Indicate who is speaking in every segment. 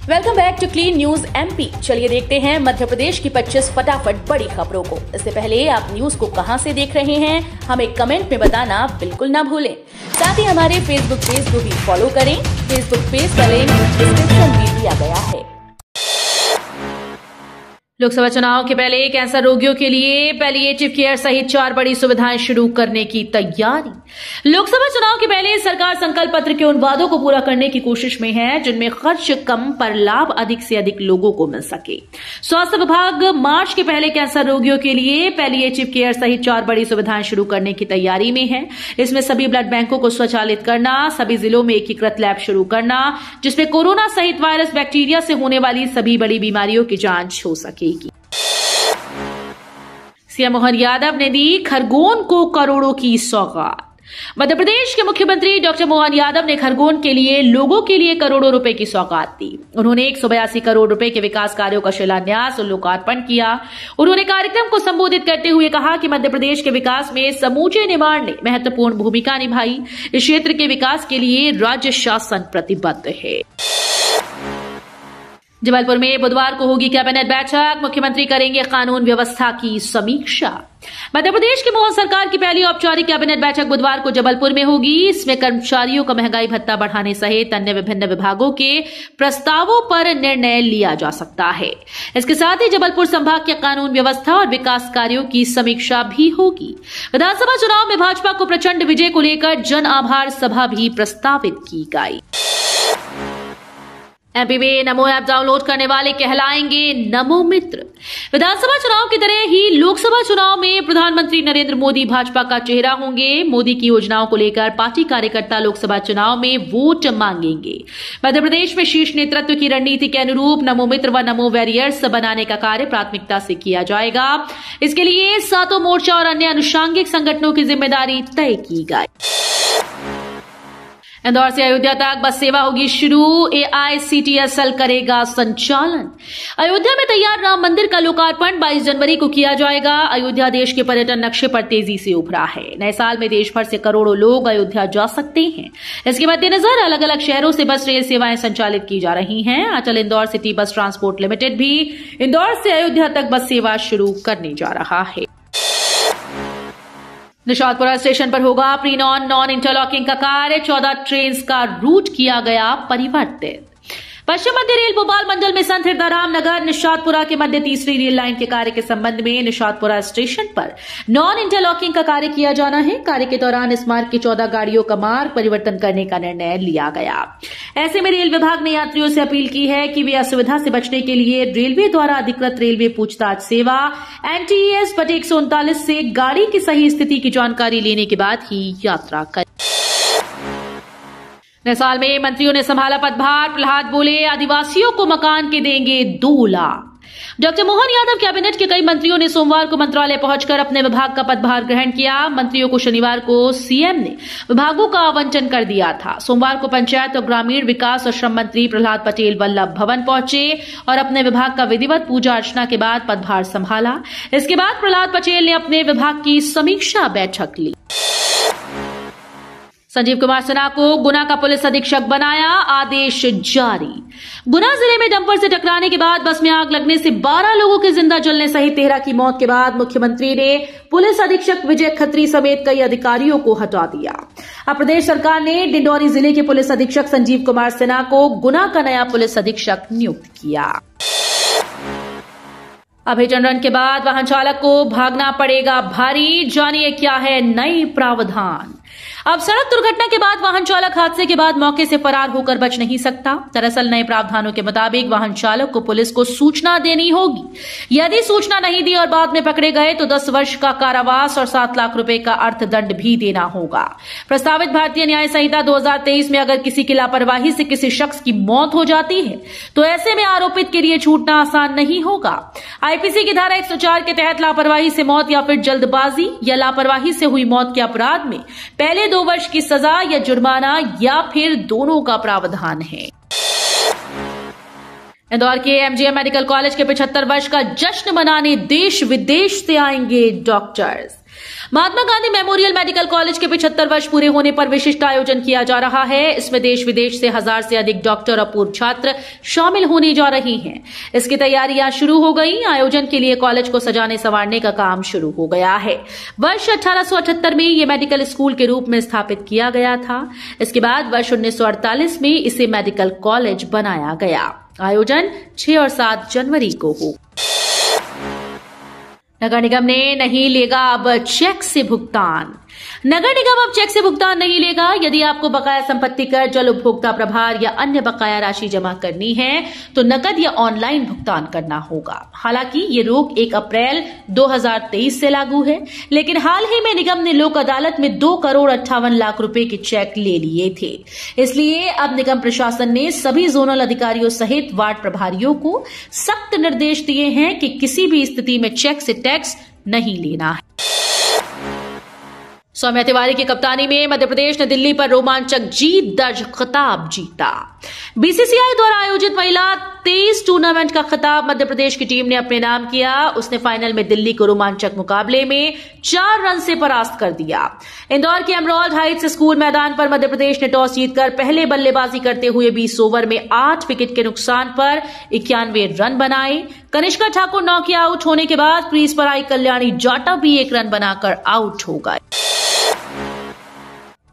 Speaker 1: Welcome back to clean news MP. चलिए देखते हैं मध्य प्रदेश की 25 फटाफट बड़ी खबरों को। इससे पहले आप न्यूज को कहां से देख रहे हैं हमें कमेंट में बताना बिल्कुल ना भूलें। साथ ही हमारे फेसबुक पेज को भी फॉलो करें। फेसबुक पेज का लिंक डिस्क्रिप्शन में दिया गया है। लोकसभा चुनाव के पहले कैंसर रोगियों के लिए पैलिएटिव केयर सहित 4 बड़ी सुविधाएं शुरू करने की तैयारी। लोकसभा चुनाव के पहले सरकार संकल्प पत्र के उन वादों को पूरा करने की कोशिश में है जिनमें खर्च कम पर लाभ अधिक से अधिक लोगों को मिल सके। स्वास्थ्य विभाग मार्च के पहले कैंसर रोगियों के लिए पैलिएटिव केयर सहित 4 बड़ी सुविधाएं शुरू करने की तैयारी में है। इसमें सभी ब्लड बैंकों को स्वचालित करना, सभी जिलों में एकीकृत लैब शुरू करना जिसमें कोरोना सहित वायरस बैक्टीरिया से होने वाली सभी बड़ी बीमारियों की जांच हो सके। सीएम मोहन यादव ने दी खरगोन को करोड़ों की सौगात। मध्य प्रदेश के मुख्यमंत्री डॉक्टर मोहन यादव ने खरगोन के लिए लोगों के लिए करोड़ों रुपए की सौगात दी। उन्होंने 182 करोड़ रुपए के विकास कार्यों का शिलान्यास और लोकार्पण किया। उन्होंने कार्यक्रम को संबोधित करते हुए कहा कि मध्य प्रदेश के विकास में समूचे निमाड़ ने महत्वपूर्ण भूमिका निभाई। इस क्षेत्र के विकास के लिए राज्य शासन प्रतिबद्ध है। जबलपुर में बुधवार को होगी कैबिनेट बैठक। मुख्यमंत्री करेंगे कानून व्यवस्था की समीक्षा। मध्य प्रदेश की मोहन सरकार की पहली औपचारिक कैबिनेट बैठक बुधवार को जबलपुर में होगी। इसमें कर्मचारियों का महंगाई भत्ता बढ़ाने सहित अन्य विभिन्न विभागों के प्रस्तावों पर निर्णय लिया जा सकता है। इसके साथ ही जबलपुर संभाग के कानून व्यवस्था और विकास कार्यों की समीक्षा भी होगी। विधानसभा चुनाव में भाजपा को प्रचंड विजय को लेकर जन आभार सभा भी प्रस्तावित की गई। एमपी में नमो ऐप डाउनलोड करने वाले कहलाएंगे नमो मित्र। विधानसभा चुनाव की तरह ही लोकसभा चुनाव में प्रधानमंत्री नरेंद्र मोदी भाजपा का चेहरा होंगे। मोदी की योजनाओं को लेकर पार्टी कार्यकर्ता लोकसभा चुनाव में वोट मांगेंगे। मध्य प्रदेश में शीर्ष नेतृत्व की रणनीति के अनुरूप नमो मित्र व नमो वॉरियर्स बनाने का कार्य प्राथमिकता से किया जाएगा। इसके लिए 7 मोर्चा और अन्य अनुषांगिक संगठनों की जिम्मेदारी तय की गई। इंदौर से अयोध्या तक बस सेवा होगी शुरू। AICTSL करेगा संचालन। अयोध्या में तैयार राम मंदिर का लोकार्पण 22 जनवरी को किया जाएगा। अयोध्या देश के पर्यटन नक्शे पर तेजी से उभरा है। नए साल में देश भर से करोड़ों लोग अयोध्या जा सकते हैं। इसके मद्देनजर अलग अलग शहरों से बस रेल सेवाएं संचालित की जा रही हैं। Atal Indore city bus transport limited भी इंदौर से अयोध्या तक बस सेवा शुरू करने जा रहा है। निशातपुरा स्टेशन पर होगा प्री नॉन इंटरलॉकिंग का कार्य। 14 ट्रेन का रूट किया गया परिवर्तित। पश्चिम मध्य रेल भोपाल मंडल में संत हिरदाराम नगर निशातपुरा के मध्य तीसरी रेल लाइन के कार्य के संबंध में निशातपुरा स्टेशन पर नॉन इंटरलॉकिंग का कार्य किया जाना है। कार्य के दौरान इस मार्ग की 14 गाड़ियों का मार्ग परिवर्तन करने का निर्णय लिया गया। ऐसे में रेल विभाग ने यात्रियों से अपील की है कि वे असुविधा से बचने के लिए रेलवे द्वारा अधिकृत रेलवे पूछताछ सेवा NTES बटे 139 से गाड़ी की सही स्थिति की जानकारी लेने के बाद ही यात्रा करें। नए साल में मंत्रियों ने संभाला पदभार। प्रहलाद बोले आदिवासियों को मकान के देंगे 2 लाख। डॉक्टर मोहन यादव कैबिनेट के कई मंत्रियों ने सोमवार को मंत्रालय पहुंचकर अपने विभाग का पदभार ग्रहण किया। मंत्रियों को शनिवार को सीएम ने विभागों का आवंटन कर दिया था। सोमवार को पंचायत और ग्रामीण विकास और श्रम मंत्री प्रहलाद पटेल वल्लभ भवन पहुंचे और अपने विभाग का विधिवत पूजा अर्चना के बाद पदभार संभाला। इसके बाद प्रहलाद पटेल ने अपने विभाग की समीक्षा बैठक ली। संजीव कुमार सिन्हा को गुना का पुलिस अधीक्षक बनाया, आदेश जारी। गुना जिले में डंपर से टकराने के बाद बस में आग लगने से 12 लोगों के जिंदा जलने सहित 13 की मौत के बाद मुख्यमंत्री ने पुलिस अधीक्षक विजय खत्री समेत कई अधिकारियों को हटा दिया। अब प्रदेश सरकार ने डिंडौरी जिले के पुलिस अधीक्षक संजीव कुमार सिन्हा को गुना का नया पुलिस अधीक्षक नियुक्त किया। अभिजन रन के बाद वाहन चालक को भागना पड़ेगा भारी। जानिए क्या है नई प्रावधान। अब सड़क दुर्घटना के बाद वाहन चालक हादसे के बाद मौके से फरार होकर बच नहीं सकता। दरअसल नए प्रावधानों के मुताबिक वाहन चालक को पुलिस को सूचना देनी होगी। यदि सूचना नहीं दी और बाद में पकड़े गए तो 10 वर्ष का कारावास और 7 लाख रुपए का अर्थदंड भी देना होगा। प्रस्तावित भारतीय न्याय संहिता 2023 में अगर किसी की लापरवाही से किसी शख्स की मौत हो जाती है तो ऐसे में आरोपित के लिए छूटना आसान नहीं होगा। आईपीसी की धारा 104 के तहत लापरवाही से मौत या फिर जल्दबाजी या लापरवाही से हुई मौत के अपराध में पहले 2 वर्ष की सजा या जुर्माना या फिर दोनों का प्रावधान है। इंदौर के MGM मेडिकल कॉलेज के 75 वर्ष का जश्न मनाने देश विदेश से आएंगे doctors. Mahatma Gandhi memorial medical college के 75 वर्ष पूरे होने पर विशिष्ट आयोजन किया जा रहा है। इसमें देश विदेश से 1000 से अधिक डॉक्टर और पूर्व छात्र शामिल होने जा रहे हैं। इसकी तैयारियां शुरू हो गई। आयोजन के लिए कॉलेज को सजाने संवारने का काम शुरू हो गया है। वर्ष 1878 में यह मेडिकल स्कूल के रूप में स्थापित किया गया था। इसके बाद वर्ष 1948 में इसे मेडिकल कॉलेज बनाया गया। आयोजन 6 और 7 जनवरी को हो। नगर निगम ने नहीं लेगा अब चेक से भुगतान। नगर निगम अब चेक से भुगतान नहीं लेगा। यदि आपको बकाया संपत्ति कर, जल उपभोक्ता प्रभार या अन्य बकाया राशि जमा करनी है तो नकद या ऑनलाइन भुगतान करना होगा। हालांकि ये रोक 1 अप्रैल 2023 से लागू है, लेकिन हाल ही में निगम ने लोक अदालत में 2,58,00,000 रुपए के चेक ले लिए थे। इसलिए अब निगम प्रशासन ने सभी जोनल अधिकारियों सहित वार्ड प्रभारियों को सख्त निर्देश दिए हैं कि किसी भी स्थिति में चेक से टैक्स नहीं लेना है। सौम्या तिवारी की कप्तानी में मध्य प्रदेश ने दिल्ली पर रोमांचक जीत दर्ज खिताब जीता। बीसीसीआई द्वारा आयोजित महिला 23 टूर्नामेंट का खिताब मध्य प्रदेश की टीम ने अपने नाम किया। उसने फाइनल में दिल्ली को रोमांचक मुकाबले में 4 रन से परास्त कर दिया। इंदौर के एमरोल्ड हाइट्स स्कूल मैदान पर मध्य प्रदेश ने टॉस जीतकर पहले बल्लेबाजी करते हुए 20 ओवर में 8 विकेट के नुकसान पर 91 रन बनाए। कनिष्का ठाकुर नॉक आउट होने के बाद क्रीज पर आई कल्याणी जाटव भी 1 रन बनाकर आउट हो गए।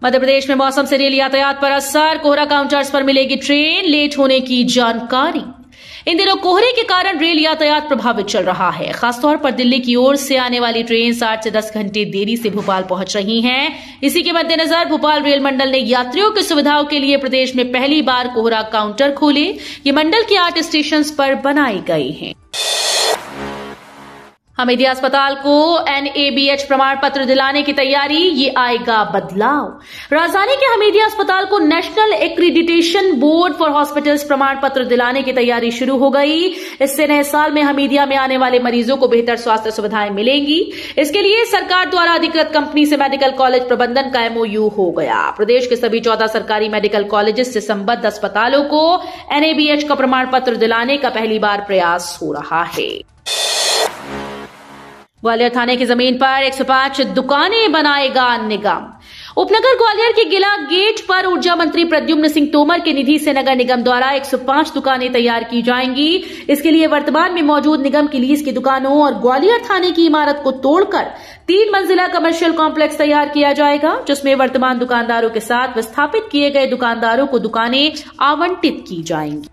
Speaker 1: मध्य प्रदेश में मौसम से रेल यातायात पर असर। कोहरा काउंटर्स पर मिलेगी ट्रेन, लेट होने की जानकारी। इन दिनों कोहरे के कारण रेल यातायात प्रभावित चल रहा है। खासतौर पर दिल्ली की ओर से आने वाली ट्रेन 60 से 10 घंटे देरी से भोपाल पहुंच रही हैं। इसी के मद्देनजर भोपाल रेल मंडल ने यात्रियों की सुविधाओं के लिए प्रदेश में पहली बार कोहरा काउंटर खोले। ये मंडल के 8 स्टेशन पर बनाए गए हैं। हमीदिया अस्पताल को NABH प्रमाण पत्र दिलाने की तैयारी, ये आएगा बदलाव। राजधानी के हमीदिया अस्पताल को national accreditation board for hospitals प्रमाण पत्र दिलाने की तैयारी शुरू हो गई। इससे नए साल में हमीदिया में आने वाले मरीजों को बेहतर स्वास्थ्य सुविधाएं मिलेंगी। इसके लिए सरकार द्वारा अधिकृत कंपनी से मेडिकल कॉलेज प्रबंधन का MOU हो गया। प्रदेश के सभी 14 सरकारी मेडिकल कॉलेज से संबद्ध अस्पतालों को NABH का प्रमाण पत्र दिलाने का पहली बार प्रयास हो रहा है। ग्वालियर थाने की जमीन पर 105 दुकानें बनाएगा निगम। उपनगर ग्वालियर के किला गेट पर ऊर्जा मंत्री प्रद्युम्न सिंह तोमर के निधि से नगर निगम द्वारा 105 दुकानें तैयार की जाएंगी। इसके लिए वर्तमान में मौजूद निगम की लीज की दुकानों और ग्वालियर थाने की इमारत को तोड़कर 3 मंजिला कमर्शियल कॉम्प्लेक्स तैयार किया जाएगा, जिसमें वर्तमान दुकानदारों के साथ विस्थापित किए गए दुकानदारों को दुकानें आवंटित की जाएंगी।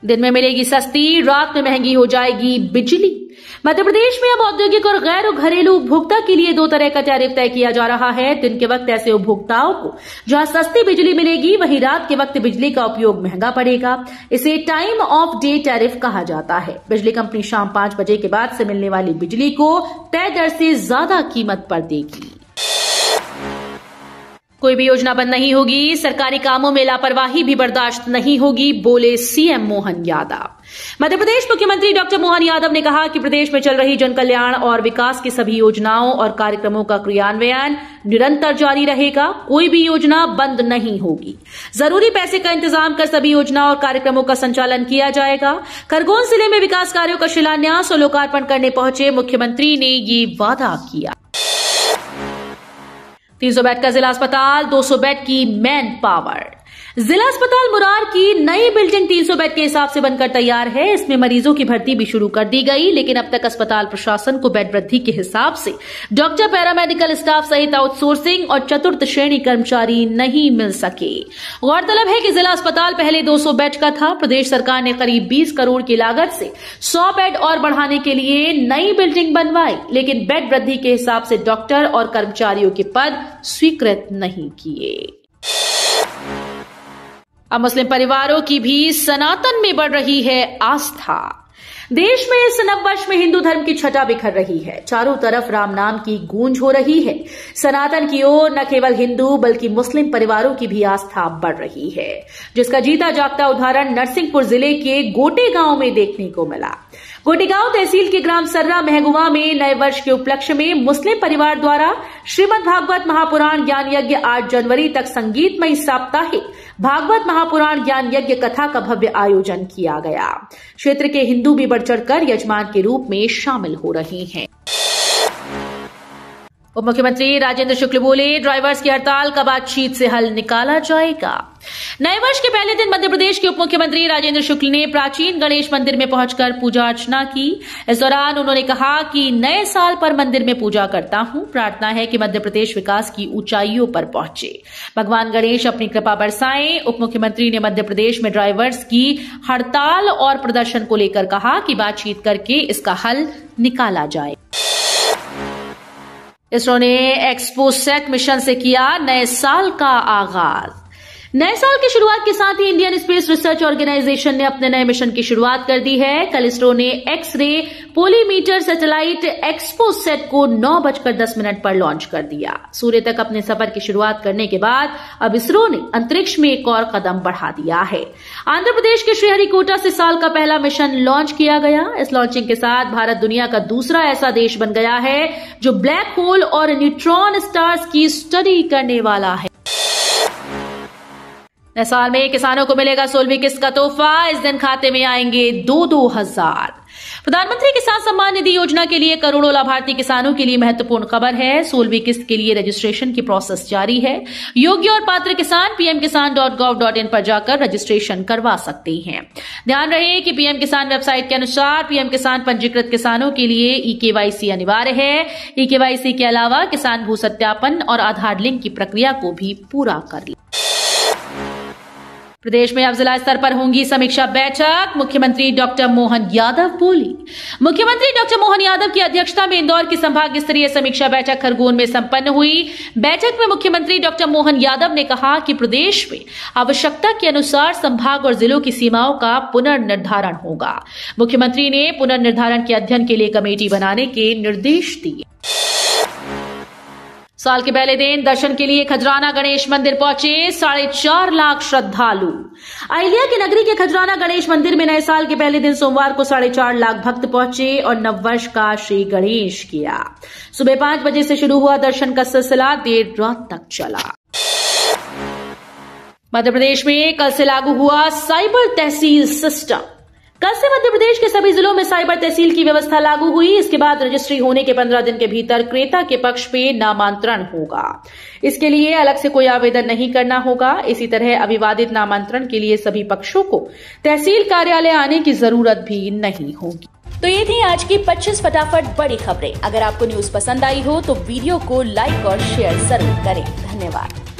Speaker 1: दिन में मिलेगी सस्ती, रात में महंगी हो जाएगी बिजली। मध्य प्रदेश में अब औद्योगिक और गैर घरेलू उपभोक्ता के लिए 2 तरह का टैरिफ तय किया जा रहा है। दिन के वक्त ऐसे उपभोक्ताओं को जहां सस्ती बिजली मिलेगी, वहीं रात के वक्त बिजली का उपयोग महंगा पड़ेगा। इसे टाइम ऑफ डे टैरिफ कहा जाता है। बिजली कंपनी शाम 5 बजे के बाद से मिलने वाली बिजली को तय दर से ज्यादा कीमत पर देगी। कोई भी योजना बंद नहीं होगी, सरकारी कामों में लापरवाही भी बर्दाश्त नहीं होगी, बोले CM मोहन यादव। मध्य प्रदेश मुख्यमंत्री डॉक्टर मोहन यादव ने कहा कि प्रदेश में चल रही जन कल्याण और विकास की सभी योजनाओं और कार्यक्रमों का क्रियान्वयन निरंतर जारी रहेगा। कोई भी योजना बंद नहीं होगी। जरूरी पैसे का इंतजाम कर सभी योजनाओं और कार्यक्रमों का संचालन किया जाएगा। खरगोन जिले में विकास कार्यों का शिलान्यास और लोकार्पण करने पहुंचे मुख्यमंत्री ने ये वादा किया। 300 बेड का जिला अस्पताल, 200 बेड की मैन पावर। जिला अस्पताल मुरार की नई बिल्डिंग 300 बेड के हिसाब से बनकर तैयार है। इसमें मरीजों की भर्ती भी शुरू कर दी गई, लेकिन अब तक अस्पताल प्रशासन को बेड वृद्धि के हिसाब से डॉक्टर, पैरामेडिकल स्टाफ सहित आउटसोर्सिंग और चतुर्थ श्रेणी कर्मचारी नहीं मिल सके। गौरतलब है कि जिला अस्पताल पहले 200 बेड का था। प्रदेश सरकार ने करीब 20 करोड़ की लागत से 100 बेड और बढ़ाने के लिए नई बिल्डिंग बनवाई, लेकिन बेड वृद्धि के हिसाब से डॉक्टर और कर्मचारियों के पद स्वीकृत नहीं किए। अब मुस्लिम परिवारों की भी सनातन में बढ़ रही है आस्था। देश में इस नववर्ष में हिंदू धर्म की छटा बिखर रही है। चारों तरफ राम नाम की गूंज हो रही है। सनातन की ओर न केवल हिंदू बल्कि मुस्लिम परिवारों की भी आस्था बढ़ रही है, जिसका जीता जागता उदाहरण नरसिंहपुर जिले के गोटे गांव में देखने को मिला। गोटेगांव तहसील के ग्राम सर्रा महगुआ में नए वर्ष के उपलक्ष्य में मुस्लिम परिवार द्वारा श्रीमद् भागवत महापुराण ज्ञान यज्ञ 8 जनवरी तक संगीतमय साप्ताहिक भागवत महापुराण ज्ञान यज्ञ कथा का भव्य आयोजन किया गया। क्षेत्र के हिंदू भी बढ़ चढ़कर यजमान के रूप में शामिल हो रहे हैं। उप मुख्यमंत्री राजेंद्र शुक्ल बोले, ड्राइवर्स की हड़ताल का बातचीत से हल निकाला जाएगा। नए वर्ष के पहले दिन मध्य प्रदेश के उप मुख्यमंत्री राजेंद्र शुक्ल ने प्राचीन गणेश मंदिर में पहुंचकर पूजा अर्चना की। इस दौरान उन्होंने कहा कि नए साल पर मंदिर में पूजा करता हूं, प्रार्थना है कि मध्य प्रदेश विकास की ऊंचाइयों पर पहुंचे, भगवान गणेश अपनी कृपा बरसाएं। उप मुख्यमंत्री ने मध्य प्रदेश में ड्राइवर्स की हड़ताल और प्रदर्शन को लेकर कहा कि बातचीत करके इसका हल निकाला जाए। इसरो ने एक्सपोसैट मिशन से किया नए साल का आगाज। नए साल की शुरुआत के साथ ही इंडियन स्पेस रिसर्च ऑर्गेनाइजेशन ने अपने नए मिशन की शुरुआत कर दी है। कल इसरो ने एक्स-रे पोलीमीटर सैटेलाइट एक्सपोसैट को 9:10 पर लॉन्च कर दिया। सूर्य तक अपने सफर की शुरुआत करने के बाद अब इसरो ने अंतरिक्ष में एक और कदम बढ़ा दिया है। आंध्र प्रदेश के श्रीहरिकोटा से साल का पहला मिशन लॉन्च किया गया। इस लॉन्चिंग के साथ भारत दुनिया का दूसरा ऐसा देश बन गया है जो ब्लैक होल और न्यूट्रॉन स्टार्स की स्टडी करने वाला है। नए साल में किसानों को मिलेगा 16वीं किस्त का तोहफा। इस दिन खाते में आएंगे 2-2 हजार। प्रधानमंत्री किसान सम्मान निधि योजना के लिए करोड़ों लाभार्थी किसानों के लिए महत्वपूर्ण खबर है। 16वीं किस्त के लिए रजिस्ट्रेशन की प्रोसेस जारी है। योग्य और पात्र किसान pmkisan.gov.in पर जाकर रजिस्ट्रेशन करवा सकते हैं। ध्यान रहे कि पीएम किसान वेबसाइट के अनुसार पीएम किसान पंजीकृत किसानों के लिए eKYC अनिवार्य है। eKYC के अलावा किसान भू सत्यापन और आधार लिंक की प्रक्रिया को भी पूरा कर ले। प्रदेश में अब जिला स्तर पर होंगी समीक्षा बैठक। मुख्यमंत्री डॉक्टर मोहन यादव बोली। मुख्यमंत्री डॉक्टर मोहन यादव की अध्यक्षता में इंदौर की संभाग स्तरीय समीक्षा बैठक खरगोन में संपन्न हुई। बैठक में मुख्यमंत्री डॉक्टर मोहन यादव ने कहा कि प्रदेश में आवश्यकता के अनुसार संभाग और जिलों की सीमाओं का पुनर्निर्धारण होगा। मुख्यमंत्री ने पुनर्निर्धारण के अध्ययन के लिए कमेटी बनाने के निर्देश दिए। साल के पहले दिन दर्शन के लिए खजराना गणेश मंदिर पहुंचे 4.5 लाख श्रद्धालु। अहिल्या की नगरी के खजराना गणेश मंदिर में नए साल के पहले दिन सोमवार को 4.5 लाख भक्त पहुंचे और नववर्ष का श्री गणेश किया। सुबह 5 बजे से शुरू हुआ दर्शन का सिलसिला देर रात तक चला। मध्य प्रदेश में कल से लागू हुआ साइबर तहसील सिस्टम। कल से मध्य प्रदेश के सभी जिलों में साइबर तहसील की व्यवस्था लागू हुई। इसके बाद रजिस्ट्री होने के 15 दिन के भीतर क्रेता के पक्ष पे नामांतरण होगा। इसके लिए अलग से कोई आवेदन नहीं करना होगा। इसी तरह अविवादित नामांतरण के लिए सभी पक्षों को तहसील कार्यालय आने की जरूरत भी नहीं होगी।
Speaker 2: तो ये थी आज की 25 फटाफट बड़ी खबरें। अगर आपको न्यूज पसंद आई हो तो वीडियो को लाइक और शेयर जरूर करें। धन्यवाद।